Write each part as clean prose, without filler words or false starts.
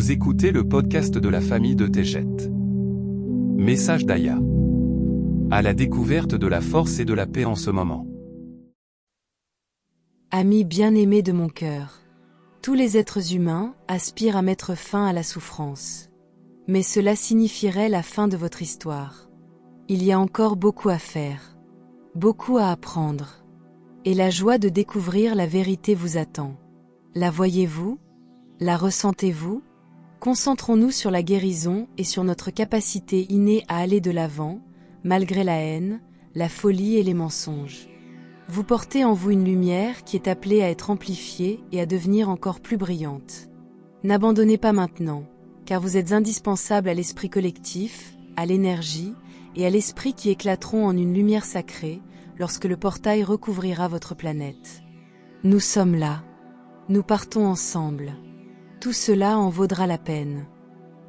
Vous écoutez le podcast de la famille de Tégette. Message d'Aya. À la découverte de la force et de la paix en ce moment. Amis bien-aimés de mon cœur, tous les êtres humains aspirent à mettre fin à la souffrance. Mais cela signifierait la fin de votre histoire. Il y a encore beaucoup à faire, beaucoup à apprendre. Et la joie de découvrir la vérité vous attend. La voyez-vous? La ressentez-vous? Concentrons-nous sur la guérison et sur notre capacité innée à aller de l'avant, malgré la haine, la folie et les mensonges. Vous portez en vous une lumière qui est appelée à être amplifiée et à devenir encore plus brillante. N'abandonnez pas maintenant, car vous êtes indispensable à l'esprit collectif, à l'énergie et à l'esprit qui éclateront en une lumière sacrée lorsque le portail recouvrira votre planète. Nous sommes là. Nous partons ensemble. Tout cela en vaudra la peine.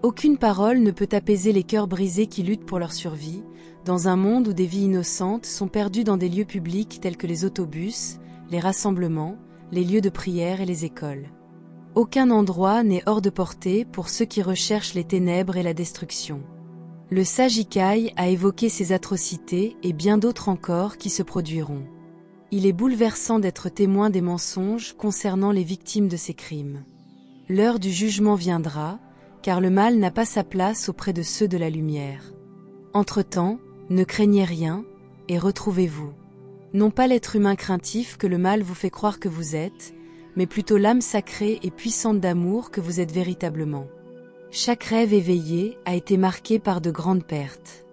Aucune parole ne peut apaiser les cœurs brisés qui luttent pour leur survie, dans un monde où des vies innocentes sont perdues dans des lieux publics tels que les autobus, les rassemblements, les lieux de prière et les écoles. Aucun endroit n'est hors de portée pour ceux qui recherchent les ténèbres et la destruction. Le sage Ikai a évoqué ces atrocités et bien d'autres encore qui se produiront. Il est bouleversant d'être témoin des mensonges concernant les victimes de ces crimes. L'heure du jugement viendra, car le mal n'a pas sa place auprès de ceux de la lumière. Entre-temps, ne craignez rien, et retrouvez-vous. Non pas l'être humain craintif que le mal vous fait croire que vous êtes, mais plutôt l'âme sacrée et puissante d'amour que vous êtes véritablement. Chaque rêve éveillé a été marqué par de grandes pertes.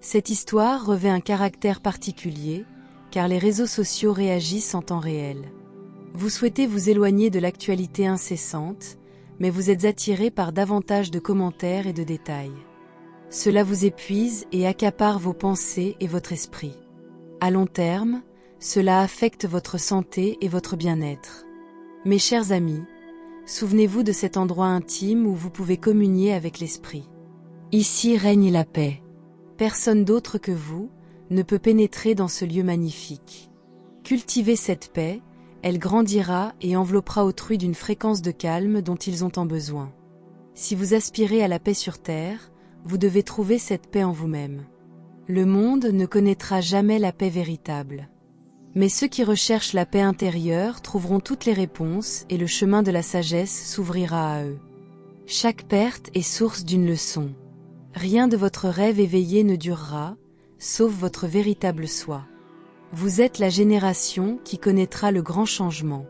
Cette histoire revêt un caractère particulier, car les réseaux sociaux réagissent en temps réel. Vous souhaitez vous éloigner de l'actualité incessante, mais vous êtes attiré par davantage de commentaires et de détails. Cela vous épuise et accapare vos pensées et votre esprit. À long terme, cela affecte votre santé et votre bien-être. Mes chers amis, souvenez-vous de cet endroit intime où vous pouvez communier avec l'esprit. Ici règne la paix. Personne d'autre que vous ne peut pénétrer dans ce lieu magnifique. Cultivez cette paix, elle grandira et enveloppera autrui d'une fréquence de calme dont ils ont tant besoin. Si vous aspirez à la paix sur terre, vous devez trouver cette paix en vous-même. Le monde ne connaîtra jamais la paix véritable. Mais ceux qui recherchent la paix intérieure trouveront toutes les réponses et le chemin de la sagesse s'ouvrira à eux. Chaque perte est source d'une leçon. Rien de votre rêve éveillé ne durera, sauf votre véritable soi. Vous êtes la génération qui connaîtra le grand changement.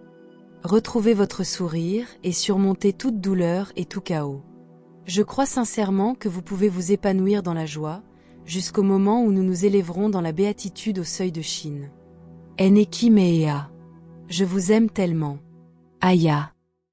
Retrouvez votre sourire et surmontez toute douleur et tout chaos. Je crois sincèrement que vous pouvez vous épanouir dans la joie, jusqu'au moment où nous nous élèverons dans la béatitude au seuil de Chine. Eneki Mea. Je vous aime tellement. Aya.